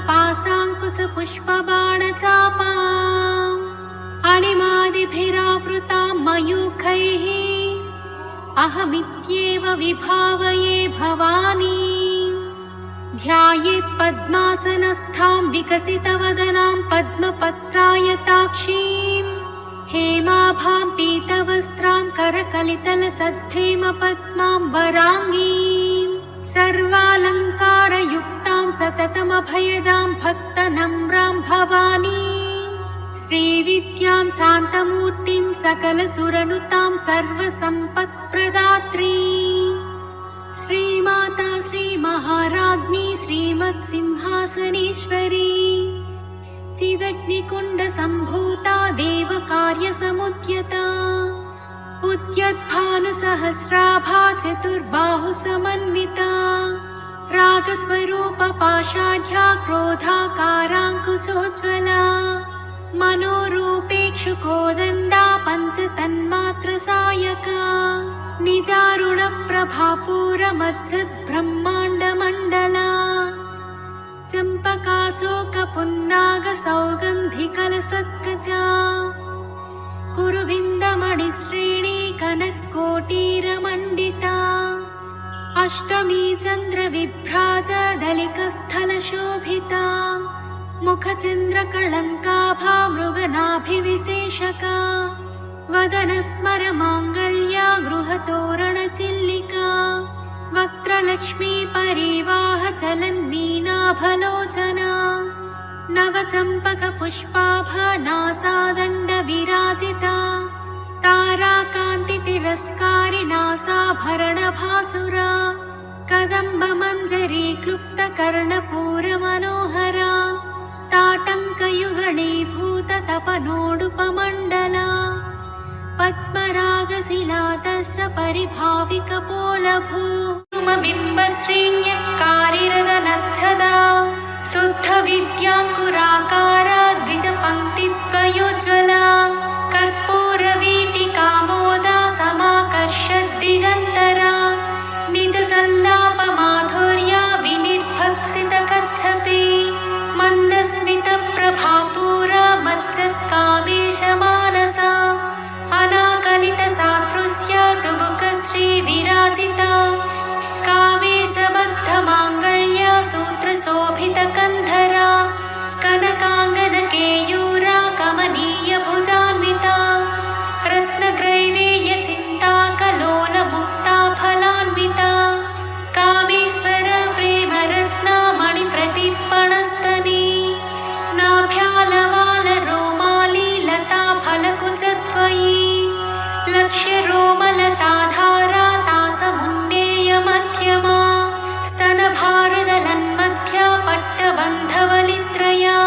पाशाङ्कुशपुष्पबाणचापाम् अणिमादिभिरावृतां मयूखैः अहमित्येव विभावये भवानी। ध्यायेत् पद्मासनस्थां विकसितवदनां पद्मपत्रायताक्षीं हेमाभां पीतवस्त्रां करकलितलसद्धेमपद्मां वराङ्गीं सर्वालङ्कारयुक्तां सततमभयदां भक्तनम्रां भवानी। श्रीविद्यां शान्तमूर्तिं सकलसुरनुतां सर्वसम्पत्प्रदात्रीं श्रीमाता श्रीमहाराज्ञी श्रीमत्सिंहासनेश्वरी चिदग्निकुण्डसम्भूता देवकार्यसमुद्यता उद्यद्भानुसहस्राभा चतुर्बाहुसमन्विता रागस्वरूपपाषाढ्या क्रोधाकाराङ्कुशोज्ज्वला मनोरूपेक्षुकोदण्डा पञ्चतन्मात्रसायका निजारुणप्रभापूरमज्जद्ब्रह्माण्डमण्डला चम्पकाशोकपुन्नागसौगन्धिकलसत्कजा कुरुविन्दमणिश्रेणी कनत्कोटीरमण्डिता अष्टमी चन्द्रविभ्राजदलिकस्थलशोभिता मुखचन्द्रकळङ्काभा मृगनाभिविशेषका वदनस्मरमाङ्गल्या गृहतोरणचिल्लिका वक्त्रलक्ष्मी परिवाहचलन्मीनाभलोचना नवचम्पकपुष्पाभनासादण्डविराजिता ताराकान्तितिरस्कारिणासाभरणभासुरा कदम्बमञ्जरी क्लुप्तकर्णपूरमनोहरा ताटङ्कयुगळीभूततपनोडुपमण्डला पद्मरागशिलातस्य परिभाविकपोलभूमबिम्बश्रीण्यक्कारिरदनच्छदा शुद्धविद्याङ्कुराकारा द्विजपङ्क्तिद्वयोज्ज्वला कर्पूरवीटिकामोदा समाकर्षद्दिगन्तरा निजसल्लापमाधुर्या विनिर्भक्सितकच्छपि मन्दस्मितप्रभापूरा मज्जत्कामेशमानसा अनाकलितसादृश्य चुबुकश्रीविराजिता कावेशबद्धमाङ्गल्य सूत्रशोभितकन्धरा कनकाङ्गदकेयूरा कमनीयभुजान्विता रत्नग्रैवेयचिन्ताकलोलमुक्ता फलान्विता कामेश्वर प्रेमरत्नामणिप्रतिपणस्तनी नाभ्यालवालरोमाली लता फलकुचद्वयी लक्ष्यरोमलताधारा तासमुन्नेयमध्यमा स्तनभारदलन्मध्या पट्टबन्धवलित्रया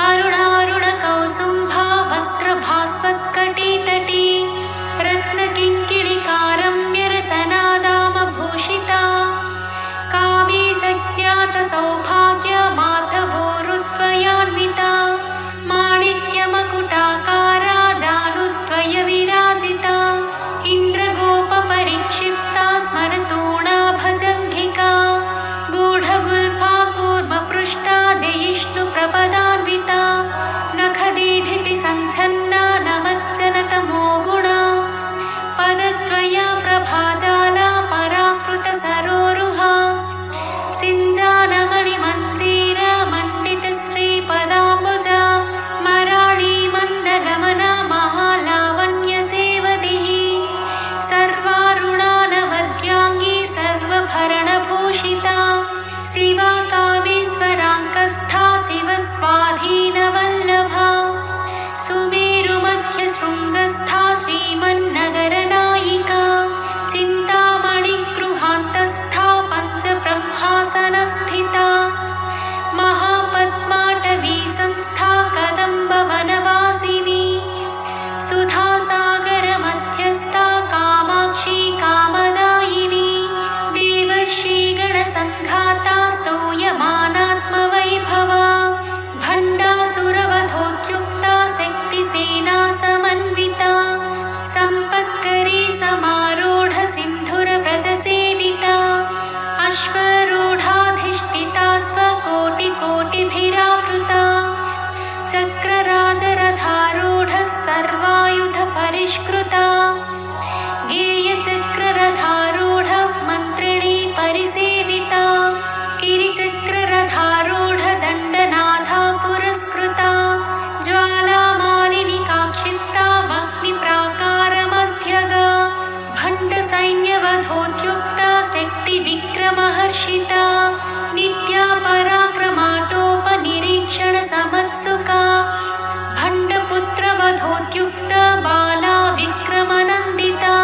अरुणारुणकौसुम्भा वस्त्रभास्वत्कटितटी रत्नकिङ्किणिकारम्यरसनादामभूषिता कामेशज्ञातसौभाग्यमाधवोरुद्वयान्विता माणिक्यमकुटाकारा जानुद्वयविराजिता इन्द्रगोपपरिक्षिप्ता स्मरतूणा भजङ्घिका गूढगुल्फा कूर्मपृष्ठा जयिष्णुप्रपदान्विता नखदीधितिसञ्छन्ना नमज्जनतमो गुणा पदद्वया प्रभाजाला पराकृतसरोरुहा सिञ्जानमणिमञ्जीरमण्डितश्रीपदाम्बुजा मराळी मन्दगमना महालावण्यसेवतिः सर्वारुणानवद्याङ्गी सर्वभरणभूषिता शिवा कामेश्वराङ्कस्था शिवस्वाधीनवल्लभा सुमेरुमध्यशृङ्गस्था श्रीमन्नगरनायिका चिन्तामणिगृहान्तस्था पञ्चब्रह्मासनस्थिता महापद्माटवी संस्था कदम्बवनवासिनी सुधासागरमध्यस्था कामाक्षी कामदायिनी देवर्षिगणसं वर्षिता नित्या पराक्रमाटोपनिरीक्षण समत्सुका भण्डपुत्रवधोद्युक्त बाला विक्रमनन्दिता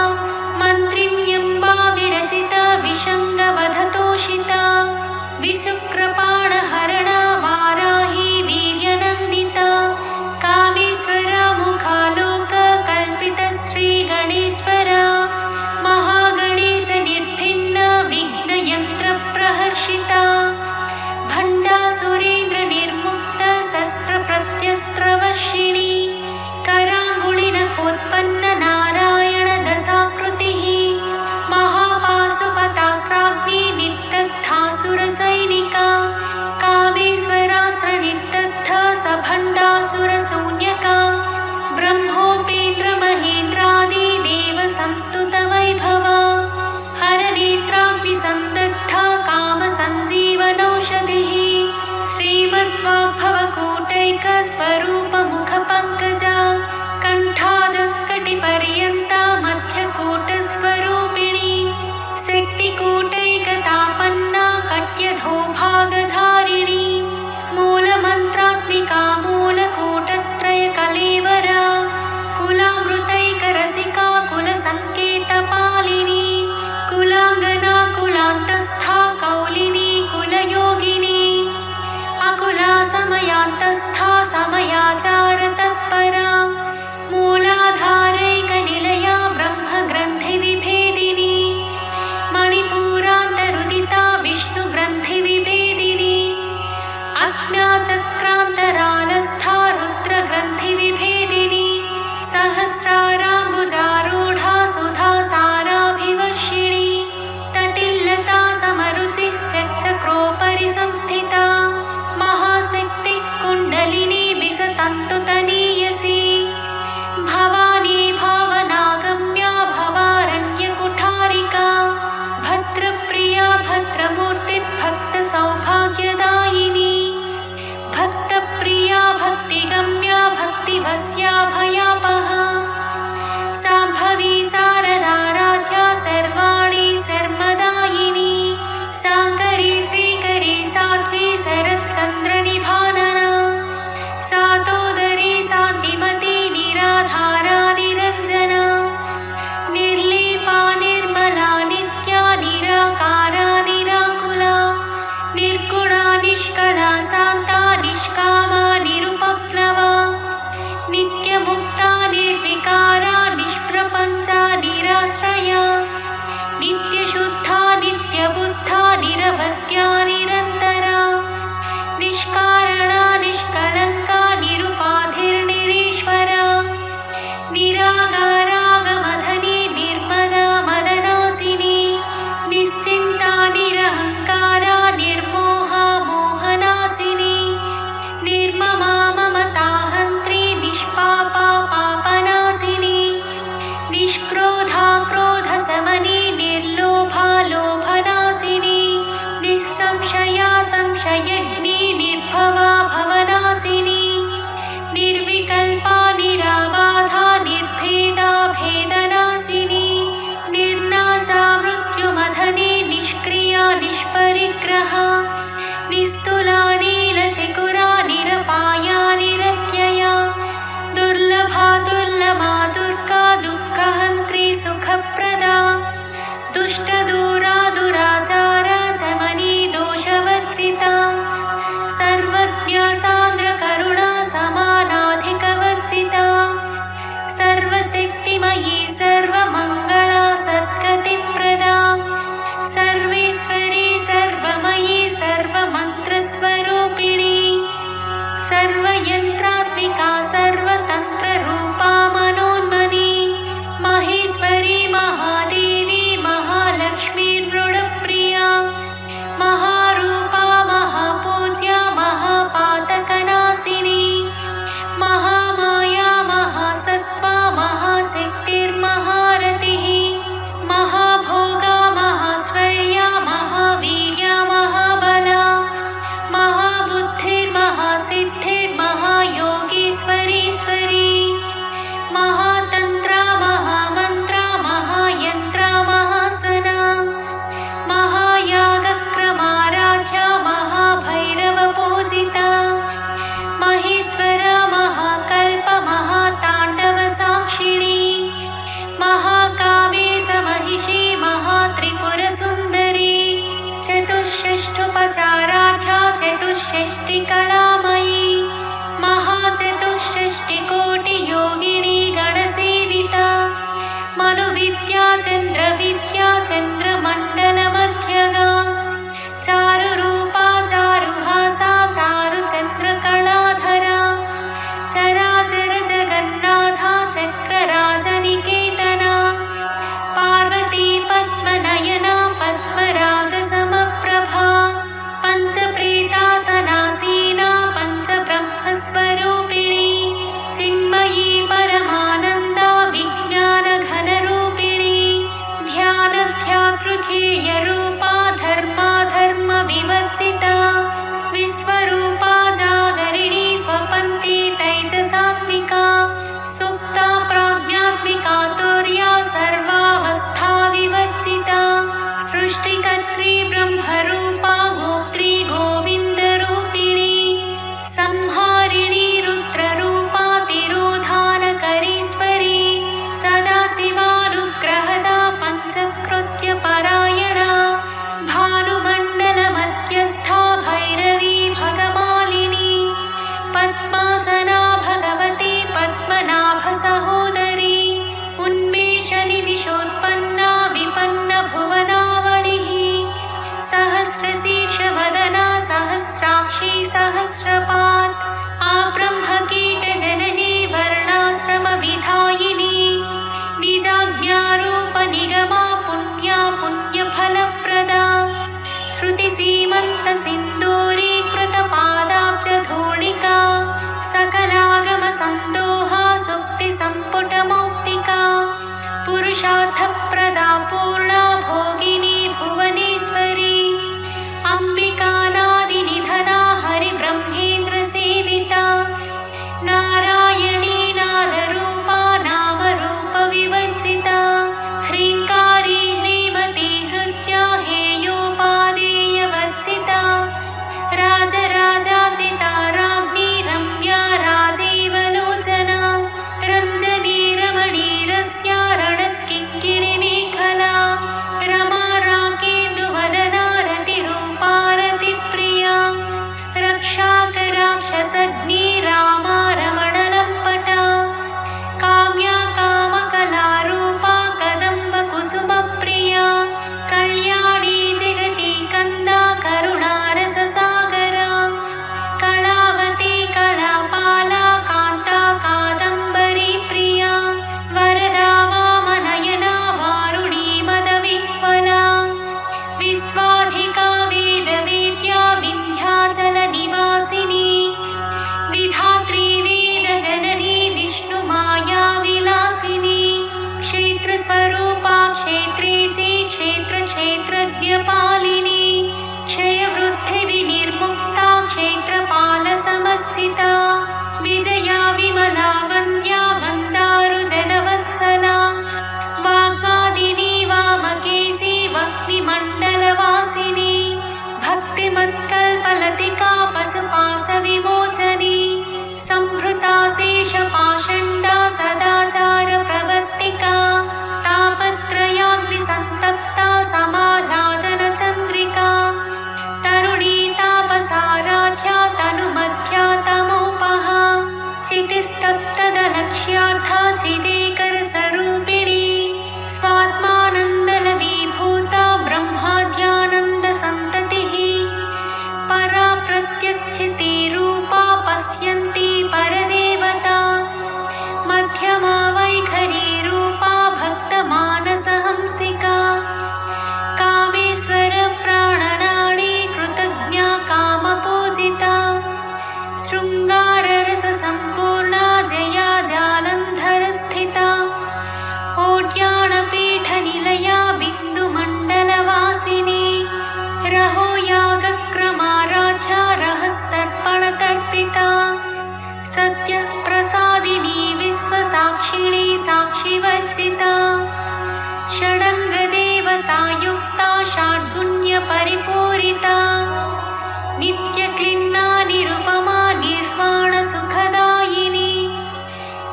मन्त्रिण्यम्बा विरचिता विषङ्गवधतोषिता विशुक्रपाणहरणा वाराही वीर्यनन्दिता कामेश्वरा मुखालोक कल्पितश्रीगणेश्वरा महागणेश निर्भिन्न विघ्नयन्त्रप्रहर्षिता भण्डासुरेन्द्र निर्मुक्त शस्त्रप्रत्यस्त्रवर्षिणी कराङ्गुलिनखोत्पन्न नारायण दशाकृतिः महापाशुपतास्त्राग्नि निर्दग्धासुरसैनिका कामेश्वरास्त्रनिर्दग्ध सभण्डासुरशून्यका ब्रह्मोपेन्द्र महेन्द्रादि देव संस्तुत वैभवा हरनेत्राग्निसन्दग्धा कामसञ्जीवनौषधिः श्रीमद्वाग्भवकूटैक स्वरूपमुखपङ्कजा कण्ठादकटिपर्यन्ता मध्यकूटस्वरूपिणी शक्तिकूटैकतापन्ना कट्यधोभागधारिणी मूलमन्त्रात्मिका मूलकूटत्रयकलेवरा कुलामृतैकरसिका कुलसङ्केतपालिनी कुलाङ्गना कुलान्तस्था कौलिनी कुलयोगिनी अकुला समयान्तस्था समयाचारतत्परा मूलाधारैकनिलया ब्रह्मग्रन्थिविभेदिनी मणिपूरान्तरुदिता विष्णुग्रन्थिविभेदिनी अज्ञाचक्रान्तरालस्था रुद्रग्रन्थिविभेदिनी सहस्राराम्बुजारूढा सुधासाराभिवर्षिणी तटिल्लता समरुचिः षट्चक्रोपरि संस्थिता महाशक्ति कुण्डलिनी विसतन्तुतनीयसी भवानी भावनागम्या भवारण्यकुठारिका भद्रप्रिया भद्रमूर्तिर्भक्तसौभाग्यदायिनी भक्तप्रिया भक्तिगम्या भक्तिवस्या भयापहा शाम्भवी शारदाराध्या सर्वाणि शर्मदायिनी शाङ्करी श्रीकरी साध्वी शरच्चन्द्रनिभानना सातोदरी शान्तिमती निराधारा निरञ्जना निर्लेपा निर्मला नित्या निराकारा निराकुला निर्गुणा निष्कला शान्ता निष्कामा निरुपप्लवा नित्यमुक्ता निर्विकारा निष्प्रपञ्चा निराश्रया नित्यशुद्धा नित्यबुद्धा निरवध्या निरन्तरा निष्कारणा निष्कलङ्का निरुपाधिर्निरीश्वरा निरागारागमधनी निर्मदा मदनासिनी निश्चिन्ता निरहङ्कारा निर्मोहा मोहनासिनी निर्ममा ममताहन्त्री निष्पापा पापनासिनी निष्क्रोधा क्रोधशमनी निर्लोभा लोभनासिनी निःसंशया संशयग्नि निर्भवा भवनासिनी निर्विकल्पा निराबाधा निर्भेदा भेदनासिनी निर्नासा मृत्युमथनी निष्क्रिया निष्परिग्रहा निस्तुला नीलचिकुरा निरपाया निरत्यया दुर्लभा दुर्लभा दुर्गा दुःखहन्त्री सुखप्रदा दुष्टदूरा दुराचार शमनी दोषवर्जिता सर्वज्ञा सान्द्रकरुणा समानाधिकवर्जिता सर्वशक्तिमयी सर्वमङ्गला सद्गतिप्रदा सर्वेश्वरी सर्वमयी सर्वमन्त्रस्वरूपिणी सर्वयन्त्रात्मिका सर्वतन्त्ररूपा मनोन्मनी महेश्वरी महादेवी महालक्ष्मी चतुष्षष्ठुपचाराढ्या चतुष्षष्टिकलामयी महाचतुष्षष्टिकोटियोगिनी गणसेविता मनुविद्या चन्द्रविद्या चन्द्रमण्डलमध्यगा चारुरूपा चारुहासा चारुचन्द्रकलाधरा चराचर जगन्नाथा चक्रराजनिकेतना पार्वती पद्मनयना पद्मरागसमप्रभा पञ्चप्रेतासनासीना पञ्चब्रह्मस्वरूपिणी चिन्मयी परमानन्दा विज्ञानघनरूपिणी ध्यानध्यातृध्येयरूपा धर्माधर्मविवर्जिता विश्वरूपा जागरिणी स्वपन्ती तैजसात्मिका सुप्ता प्राज्ञात्मिका तुर्या सर्वावस्थाविवर्जिता सृष्टिकर्त्री ब्रह्मरूपा गोत्री गोविन्दरूपिणी संहारिणी रुद्ररूपा तिरोधानकरीश्वरी सदाशिवानुग्रहदा पञ्चकृत्यपरायणा भानुमण्डलमध्यस्था भैरवी भगमालिनी पद्मासना भगवती पद्मनाभसहोदरी उन्मेषनिमिषोत्पन्ना विपन्नभुवनावलिः सहस्रशीर्षवदना सहस्राक्षी सहस्रपात् आब्रह्मकीटजननी वर्णाश्रमविधायिनी निजाज्ञारूपनिगमा पुण्या पुण्यफलप्रदा श्रुतिसीमन्तसिन्दूरीकृतपादाब्जधूलिका सकलागमसन्दोहा सुप्तिसम्पुटमौक्तिका पुरुषार्थप्रदा पूर्णा भोगिनी भुवनेश्वरी अम्बिकानादिनिधना हरिब्रह्मेन्द्रसेविता नारायणी नादरूपा नामरूपविवर्जिता ह्रीङ्कारी ह्रीमती हृद्या हेयोपादेयवर्जिता राजराजाजिता राज्ञी रम्या राजीवलोचना रञ्जनी रमणीरस्या रणत्किङ्किणिमेखला रमा राकेन्दुवदना रतिरूपा रतिप्रिया रक्षाकराक्षसग्नी रामा रमणलम्पटा काम्या कामकलारूपा कदम्बकुसुमप्रिया कल्याणी जगती कन्दा करुणारससागरा कलावती कलापाला कान्ता कादम्बरी प्रिया वरदा वामनयना वारुणी मदविह्वला विश्वाधिका वेदवेद्या विन्ध्याचलनिवासिनी विधात्री वेदजननी विष्णुमाया विलासिनी क्षेत्रस्वरूपा क्षेत्रेशी क्षेत्रक्षेत्रज्ञपालिनी क्षयवृद्धिविनिर्मुक्ता क्षेत्रपालसमर्जिता विजया विमला वन्द्या वन्दारुजनवत्सला वाग्वादिनी वामकेशी वह्निमण्डलवासिनी भक्तिमत्कल्पलतिका पशुपाशविमोचनी संहृता शेषपाषण्डा सदाचारप्रवर्तिका तापत्रयाग्निसन्तप्ता समाह्लादनचन्द्रिका तरुणी तापसाराध्या तनुमध्या तमोपहा चितिस्तप्तदलक्ष्यार्था चिदेकरसरूपिणी स्वात्मानन्दलवीभूता ब्रह्माद्यानन्दसन्ततिः परा प्रत्यक्षितिरूपा पश्यन्ती परदेवता मध्यमा वैखरीरूपा भक्तमानसहंसिका कामेश्वरप्राणनाडी कृतज्ञा कामपूजिता शृङ्गाररससम्पूर्णा जया जालन्धरस्थिता ओड्याणपीठनिलया बिन्दुमण्डलवासिनी रहो यागक्रमाराध्या रहस्तर्पणतर्पिता सत्यप्रसादिनी विश्वसाक्षिणी साक्षिवर्जिता षडङ्गदेवतायुक्ता षड्गुण्यपरिपूरिता नित्यक्लिन्ना निरुपमा निर्वाणसुखदायिनी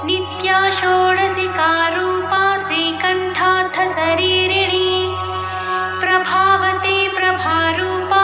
नित्या षोडशिकारूपा श्रीकण्ठार्थशरीरिणी प्रभावती प्रभारूपा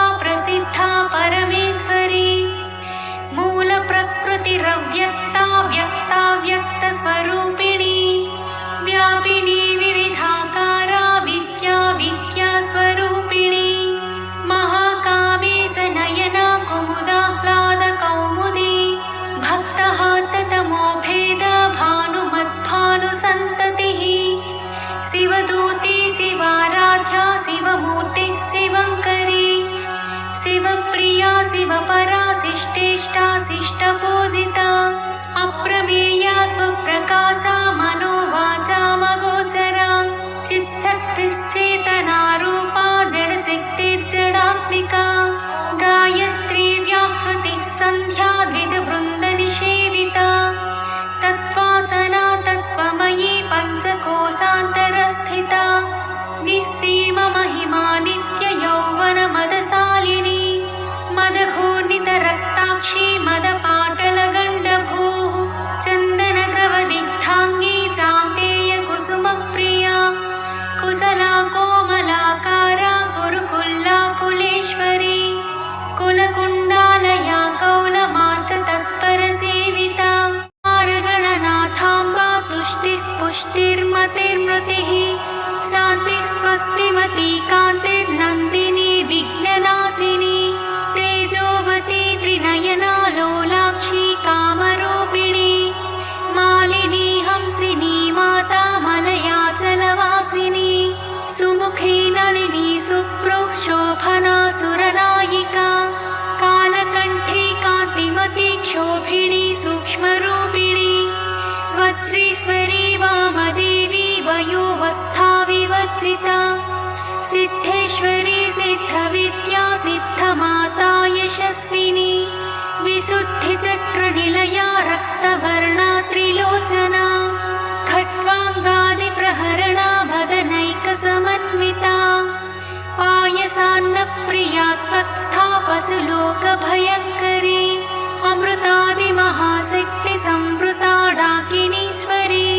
शिवपरा शिष्टेष्टा शिष्टपूजिता अप्रमेया स्वप्रकाशा मनोवाचामगोचरा चिच्छक्तिश्चेतनारूपा जडशक्तिर्जडात्मिका गायत्री व्याहृतिः सन्ध्या द्विजवृन्दनिषेविता तत्त्वासना तत्त्वमयी पञ्चकोशान्तरस्थिता निःसीममहिमा नित्ययौवनमदशालिनी मदघूर्णितरक्ताक्षी मदपाटलगण्डभूः चन्दनद्रवदिग्धाङ्गी चाम्पेयकुसुमप्रिया कुशला कोमलाकारा कुरुकुल्ला कुलेश्वरी कुलकुण्डालया कौलमार्गतत्परसेविता मार्गणनाथाम्बा तुष्टिः पुष्टिर्मतिर्मृतिः शान्तिः स्वस्तिमती कान्तिर्नन्दिनी विघ्ननाशिनी तेजोवती त्रिनयना लोलाक्षी कामरूपिणी मालिनी हंसिनी माता मलयाचलवासिनी सुमुखी नलिनी सुप्रोक्षोभना सुरनायिका कालकण्ठी कान्तिमती क्षोभिणी सूक्ष्मरूपिणी वज्रेश्वरी वामदेवी वयोवस्था विवर्जिता सिद्धेश्वरी सिद्धविद्या सिद्धमाता यशस्विनी विशुद्धिचक्रनिलया रक्तवर्णा त्रिलोचना खट्वाङ्गादिप्रहरणा मदनैकसमन्विता पायसान्नप्रिया त्वत्स्था पशुलोकभयङ्करी अमृतादिमहाशक्तिसंवृता डाकिनीश्वरी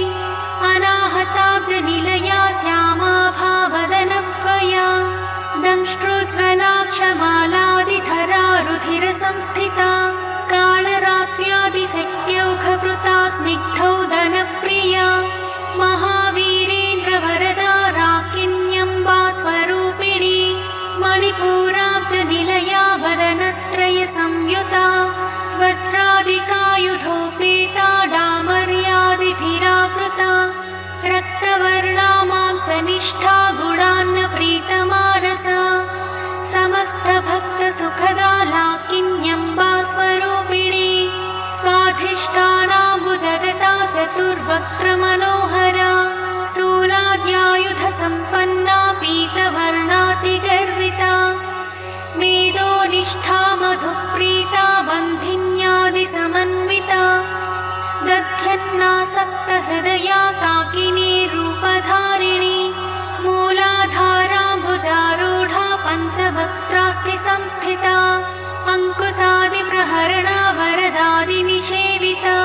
अनाहताब्जनिलया श्यामा भावदनप्वया दंष्ट्रोज्ज्वलाक्षमालादिधरा रुधिरसंस्थिता कालरात्र्यादिशक्त्यौघवृता स्निग्धौदनप्रिया महावीरेन्द्रवरदा राकिण्यम्बा स्वरूपिणी मणिपूराब्जनिलया वदनत्रयसंयुता वज्रादिकायुधोपेता डामर्यादिभिरावृता रक्तवर्णा मांसनिष्ठा गुणान्नप्रीतमानसा समस्तभक्तसुखदा लाकिन्यम्बा स्वरूपिणी स्वाधिष्ठानाम्बुजगता चतुर्वक्त्रमनोहरा शूलाद्यायुधसम्पन्ना पीतवर्णातिगर्विता मेदोनिष्ठा मधुप्रीता बन्धिन्यादिसमन्विता दध्यन्नासक्तहृदया काकिनी रूपधारिणी मूलाधाराम्बुजारूढा पञ्चवक्त्रास्ति संस्थिता अङ्कुशादिप्रहरणा वरदादिनिषेविता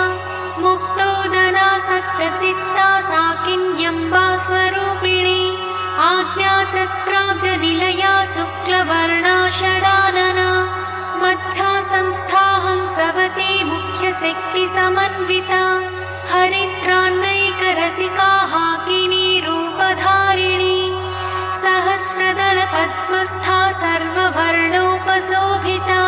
मुक्तोदनासक्तचित्ता साकिन्यम्बा स्वरूपिणी आज्ञाचक्राब्जनिलया शुक्लवर्णा षडानना मच्छा संस्थाहं सवती मुख्यशक्तिसमन्विता हरिद्रान्नैकरसिका हाकिनी रूपधारिणी सहस्रदलपद्मस्था सर्ववर्णोपशोभिता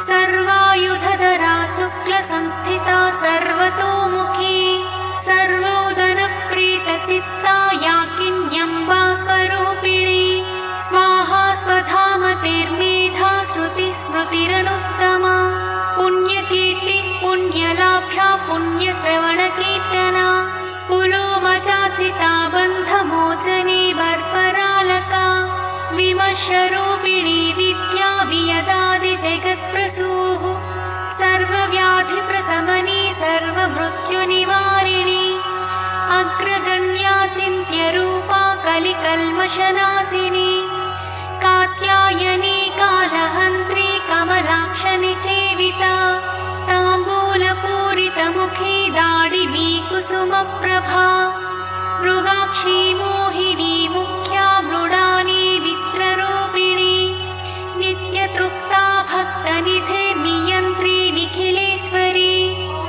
सर्वायुधधरा शुक्लसंस्थिता सर्वतोमुखी सर्वोदनप्रीतचित्ता याकिन्यम्बा स्वरूपिणी स्वाहा स्वधामतिर्मेधा श्रुतिस्मृतिरनुत्तमा पुण्यकीर्ति पुण्यलाभ्या पुण्यश्रवणकीर्तना पुलोमचाचिता बन्धमोचने वर्परालका विमर्शरूपिणी विद्या वियदादिजगत्प्रसूः सर्वव्याधिप्रशमनी सर्वमृत्युनिवारिणी अग्रगण्या चिन्त्यरूपा कलिकल्मषनाशिनी कात्यायनी कालहन्त्री कमलाक्षनिषेविता ताम्बूलपूरितमुखी दाडिमी कुसुमप्रभा मृगाक्षी मोहिनी मुख्या मृडानी वित्ररूपिणी नित्यतृप्ता भक्तनिधिर्नियन्त्री निखिलेश्वरी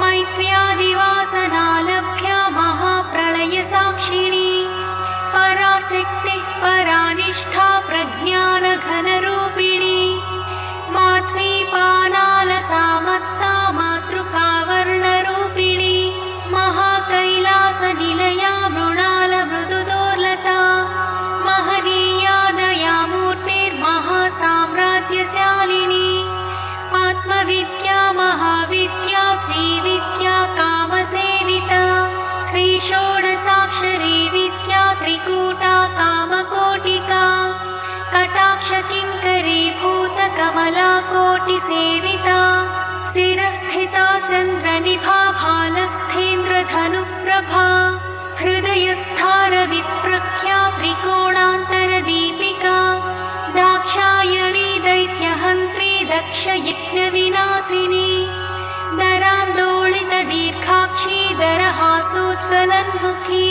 मैत्र्यादिवासनालभ्या महाप्रलयसाक्षिणी पराशक्तिः परानिष्ठा प्रज्ञानघनरूपिणी माध्वीपानालसामत्ता मातृकावर्णरूपिणी महाकैलासनिलया मृणालमृदुदोर्लता महनीया दयामूर्तिर्महासाम्राज्यशालिनी आत्मविद्या महाविद्या श्रीविद्या कामसेविता श्रीषोडशाक्षरी विद्या त्रिकूटा कामकोटिका कटाक्षकिङ्करी भूतकमला कोटिसेविता शिरस्थिता चन्द्रनिभा भालस्थेन्द्रधनुप्रभा हृदयस्थारविप्रख्या त्रिकोणान्तरदीपिका दाक्षायणी दैत्यहन्त्री दक्षयज्ञविनाशिनी दरान्दोलितदीर्घाक्षी दरहासोज्ज्वलन्मुखी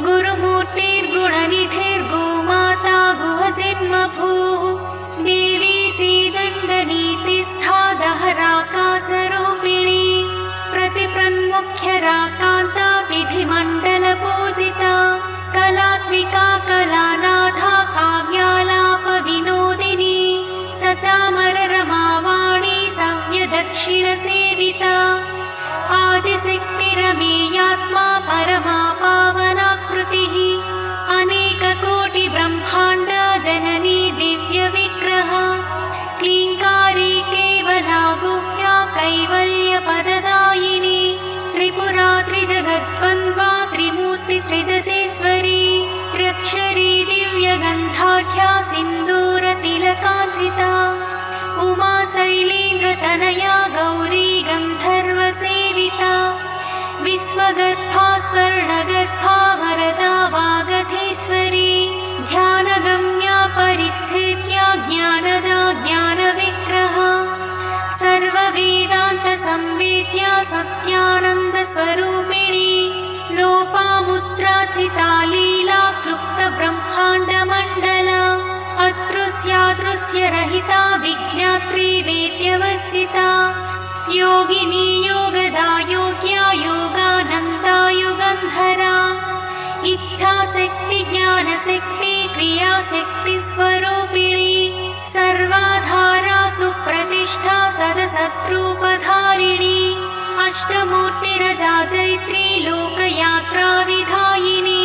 गुरुमूर्तिर्गुणनिधिर्गोमाता गुहजन्मभूः देवी श्रीदण्डनीतिस्था दहराकाशरूपिणी प्रतिप्रन्मुख्यराकान्ता विधिमण्डलपूजिता कलात्मिका कलानाथा काव्यालापविनोदिनी सचामररमावाणी सव्यदक्षिणसेविता आदिशक्तिरमेयात्मा परमा पावनाकृतिः अनेककोटिब्रह्माण्ड जननी दिव्यविग्रह क्लीङ्कारी केवला गुह्या कैवल्यपददायिनी त्रिपुरा त्रिजगद्वन्द्वा त्रिमूर्तिसृजसेश्वरी त्र्यक्षरी दिव्यगन्धाढ्या सिन्दूरतिलकाञ्चिता उमा शैलेन्द्रतनया गौरी गन्धर्वसेविता विश्वगर्भा स्वर्णगर्भा वरदा वागधेश्वरी ध्यानगम्या परिच्छेद्या ज्ञानदा ज्ञानविग्रह सर्ववेदान्तसंवेद्या सत्यानन्दस्वरूपिणी लोपामुद्राचिता लीला क्लुप्तब्रह्माण्डमण्डला अदृश्यादृश्यरहिता विज्ञात्री वेद्यवर्जिता योगिनी योगदा योग्या योगानन्दा युगन्धरा इच्छाशक्ति ज्ञानशक्ति क्रियाशक्तिस्वरूपिणी सर्वाधारा सुप्रतिष्ठा सदसद्रूपधारिणी अष्टमूर्तिरजा जैत्री लोकयात्राविधायिनी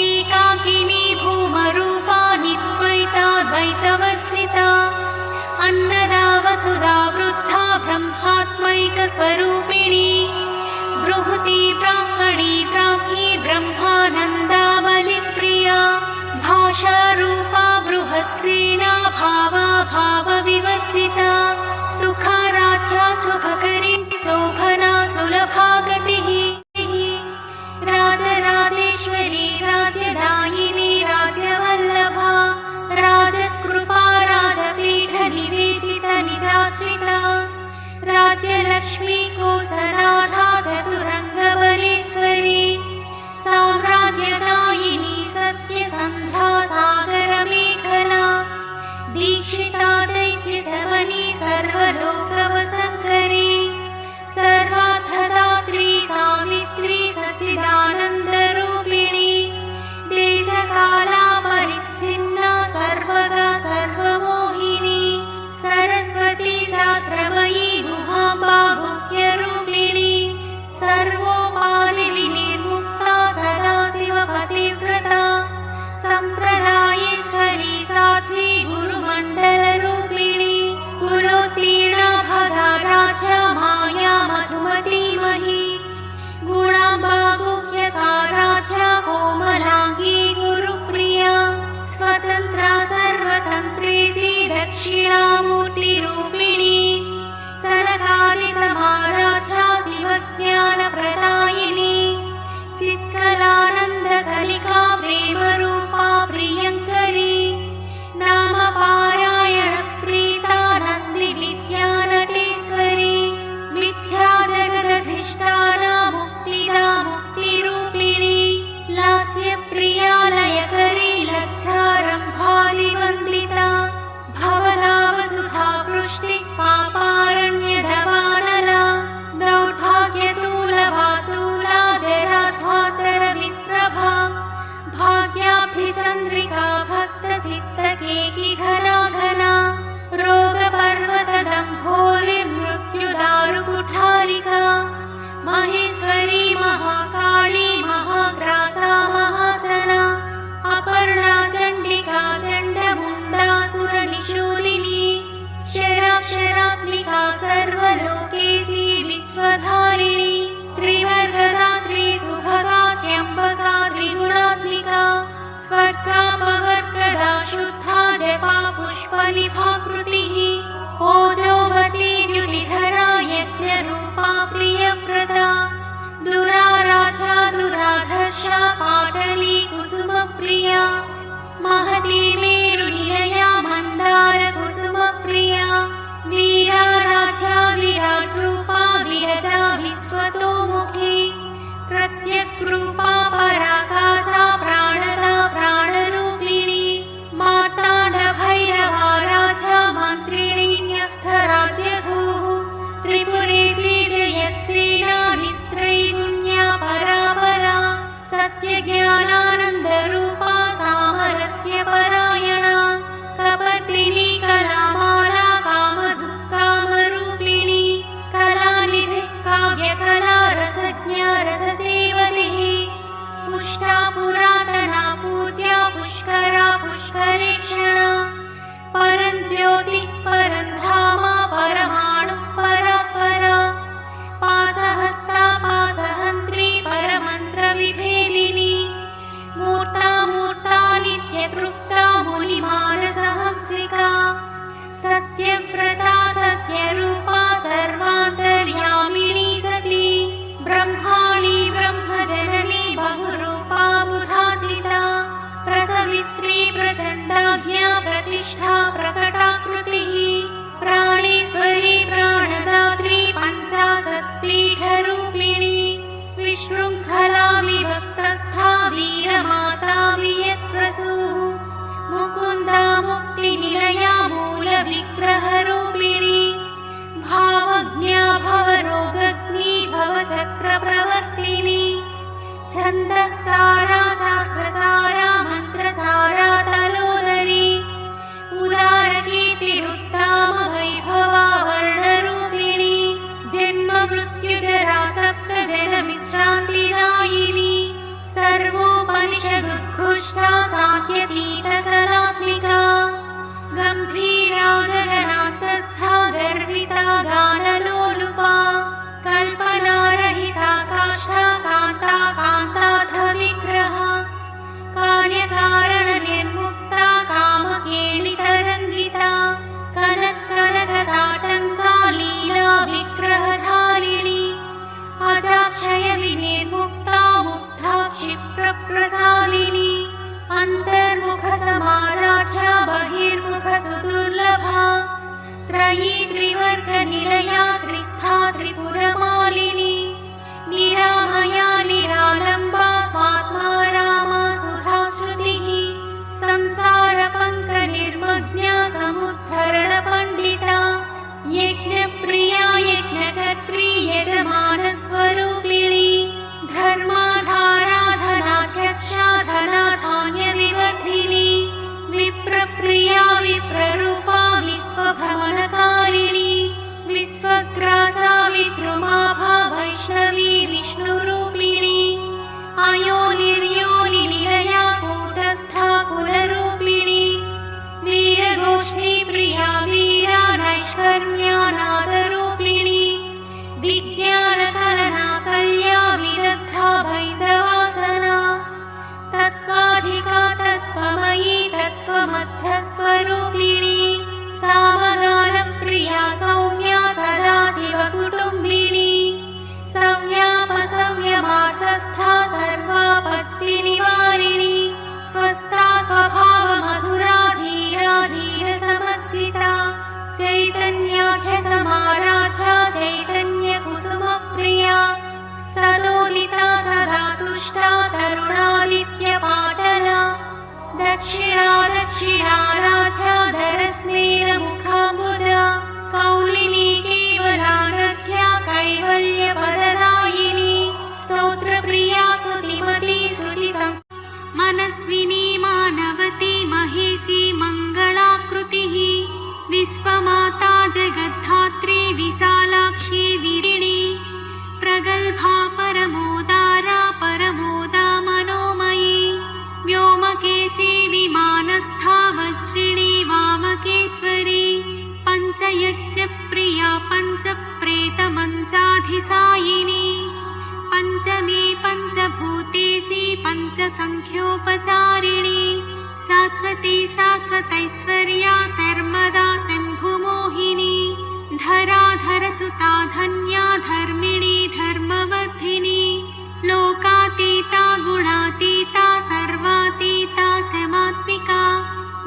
एकाकिनी भूमरूपा निद्वैताद्वैतवर्जिता अन्नदा वसुधा वृद्धा ब्रह्मात्मैकस्वरूपिणी बृहती ब्राह्मणी ब्राह्मी ब्रह्मानन्दा बलिप्रिया भाषारूपा बृहत्सेना भावा भावविवर्जिता सुखाराध्या शुभकरी शोभना सुलभागतिः राजराजेश्वरी राज्यदायिनी राज्यवल्लभा राजकृपा राजपीठनिवेशिता निजाश्रिता राज्यलक्ष्मी कोसलाधा चतुरङ्गबलेश्वरी साम्राज्यदायिनी सत्यसन्धा सागरमेखला दीक्षिता दैत्यशमनी सर्वलोकवसङ्करी सर्वार्थदात्री सावित्री सच्चिदानन्दरूपिणी देशकालापरिच्छिन्ना सर्वगा सर्वमोहिनी सरस्वती शास्त्रमयी गुहाम्बा गुह्यरूपिणी सर्वोपाधिविनिर्मुक्ता सदाशिवपतिव्रता सम्प्रदायेश्वरी साध्वी गुरुमण्डलरूपिणी कुलोत्तीर्णा भगाराध्या माया मधुमतीमही गुणाम्बा गुह्यकाराध्या कोमलाङ्गी गुरुप्रिया स्वतन्त्रा सर्वतन्त्रेशी दक्षिणामूर्तिरूपिणी सनकादिसमाराध्या शिवज्ञानप्रदायिनी चित्कलानन्दकलिका प्रेमरूपा प्रियङ्करी नामपारायणप्रीता नन्दिविद्यानटेश्वरी मिथ्या जगदधिष्ठाना मुक्तिदा मुक्तिरूपिणी लास्यप्रिया लयकरी लज्जारम्भादिवन्दिता भवदावसुधा वृष्टिः पापारण्यदवानला दौर्भाग्यतूला सर्वलोकेशी विश्वधारिणी त्रिवर्गदात्री सुभगा त्र्यम्बका त्रिगुणात्मिका स्वर्गापवर्गदा शुद्धा जपा पुष्पनिभाकृतिः ओजोवती द्युतिधरा यज्ञरूपा प्रियव्रता दुराराध्या दुराधर्षा पाटली कुसुमप्रिया महती मेरुनिलया मन्दार कुसुमप्रिया वीराराध्या विराट्रूपा विरजा विश्वतोमुखी प्रत्यग्रूपा पराकाशा प्राणदा प्राणरूपिणी मार्ताण्डभैरवाराध्या मन्त्रिणी न्यस्तराज्यधूः त्रिपुरेशी जयत्सेना निस्त्रैगुण्या परापरा सत्यज्ञानानन्दरूपा सामरस्य परायणा कपतिनी कलामाला कामधुक्कामरूपिणी कलानिधिः काव्यकला रसज्ञा रससेवतिः पुष्टा पुरातना पूज्या पुष्करा पुष्करेक्षणा परञ्ज्योतिः परन्धामा परमाणुः परात्परा पासहस्ता पासहन्त्री परमन्त्रविभेदिनी मूर्ता मूर्ता नित्यतृप्ता मुनिमानसहंसिका सत्यव्रता सत्यरूपा सर्वान्तर्यामिणी सती ब्रह्माणी ब्रह्मजननी बहुरूपा बुधाचिता प्रसवित्री प्रचण्डाज्ञा प्रतिष्ठा प्रकटाकृतिः प्राणेश्वरी प्राणदात्री पञ्चाशत्पीठरूपिणी विशृङ्खला विभक्तस्था वीरमाता वियत्प्रसूः मुकुन्दा मुक्तिनिलया मूलविग्रहरूपिणी भावज्ञा भवरोगग्नी भवचक्रप्रवर्तिनी छन्दस्सारा शास्त्रसारा मन्त्रसारा तलोदरी उदारकीर्तिरुत्ताम वैभवा वर्णरूपिणी जन्म मृत्युजरा तप्त जनविश्रान्तिदायिनी सर्वोपनिषदुद्घुष्टा साङ्ख्यतीतकलात्मिका गम्भीरा गगनान्तस्था गर्विता गानलोलुपा कल्पनारहिता काष्ठा कान्ता कान्ताथ विग्रहा कार्यकारणनिर्मुक्ता कामकेलितरङ्गिता कनत्कनकताटङ्का लीला विग्रहधारिणी अजाक्षय विनिर्मुक्ता मुग्धा क्षिप्रप्रसादिनी अन्तर्मुखसमाराध्या बहिर्मुखसुदुर्लभा त्रयी त्रिवर्गनिलया त्रिस्था त्रिपुरमालिनी निरामया निरालम्बा स्वात्मा रामा सुधाश्रुतिः संसारपङ्कनिर्मग्ना समुद्धरणपण्डिता यज्ञप्रिया यज्ञकर्त्री यजमानस्वरूपिणी धर्माधारा धनाध्यक्षा धनाधान्यविवर्धिनी विप्रप्रिया विप्ररूपा विश्वभ्रमणकारिणी विश्वग्रासा विद्रुमाभा वैष्णवी विष्णुरूपिणी अयोनिर्योनिनिलया कूटस्था कुलरूपिणी वीरगोष्ठी प्रिया वीरा नैष्कर्म्यानादरूपिणी विज्ञानकलना कल्या विदग्धा वैदवासना तत्त्वाधिका तत्त्वमयी तत्त्वमध्यस्वरूपिणी सामगानप्रिया सौम्या सदाशिवकुटुम्बिनी सौम्यापसौम्यमार्गस्था सर्वापत्तिनिवारिणी स्वस्था स्वभावमधुरा धीरा धीरसमर्जिता चैतन्याख्यसमाराध्या चैतन्यकुसुमप्रिया सदोदिता सदा तुष्टा तरुणादित्यपाटला दक्षिणा दक्षिणाराध्या धरस्नेरमुखाम्बुजा कौलिनी केवलानघ्या कैवल्यपददायिनी स्तोत्रप्रिया स्तुतिमती मनस्विनी मानवती महेशी मङ्गलाकृतिः विश्वमाता जगद्धात्री विशालाक्षी विरिणी प्रगल्भा परमोदारा परमोदा मनोमयी व्योमकेशी विमानस्था वज्रिणी वामकेश्वरी पञ्चसङ्ख्योपचारिणी शाश्वती शाश्वतैश्वर्या सर्वदा शम्भुमोहिनी धराधरसुता धन्या धर्मिणी धर्मवर्धिनी लोकातीता गुणातीता सर्वातीता शमात्मिका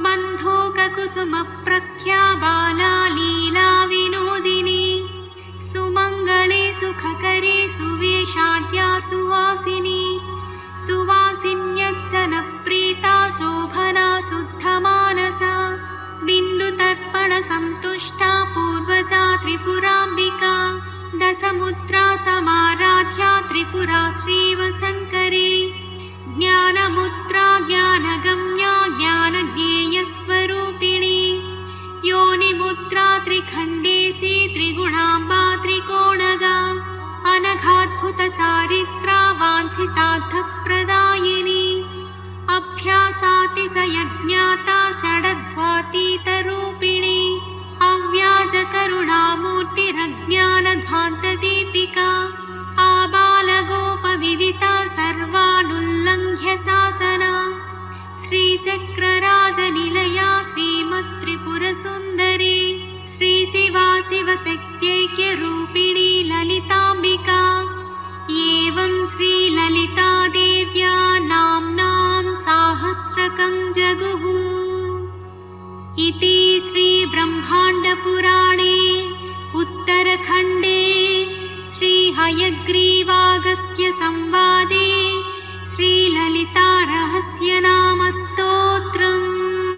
बन्धूककुसुमप्रख्या बाला लीला विनोदिनी सुमङ्गले सुखकरे सुवेशाद्या सुवासिनी सुवासिन्यज्जनप्रीता शोभना शुद्धमानसा बिन्दुतर्पणसन्तुष्टा पूर्वजा त्रिपुराम्बिका दशमुद्रा समाराध्या त्रिपुरा श्रीवशङ्करी ज्ञानमुद्रा ज्ञानगम्या ज्ञानज्ञेयस्वरूपिणी योनिमुद्रा त्रिखण्डेशी त्रिगुणाम्बा त्रिकोणगा अनघाद्भुतचारित्रा वाञ्छितार्थप्रदायिनी अभ्यासातिशयज्ञाता षडध्वातीतरूपिणी अव्याजकरुणामूर्तिरज्ञानध्वान्तदीपिका आबालगोपविदिता सर्वानुल्लङ्घ्य शासना श्रीचक्रराजनिलया श्रीमत्त्रिपुरसुन्दरी श्रीशिवा शिवशक्त्यैक्यरूपिणी ललिताम्बिका एवं श्रीललितादेव्या नाम्नां साहस्रकं जगुः इति श्रीब्रह्माण्डपुराणे उत्तरखण्डे श्रीहयग्रीव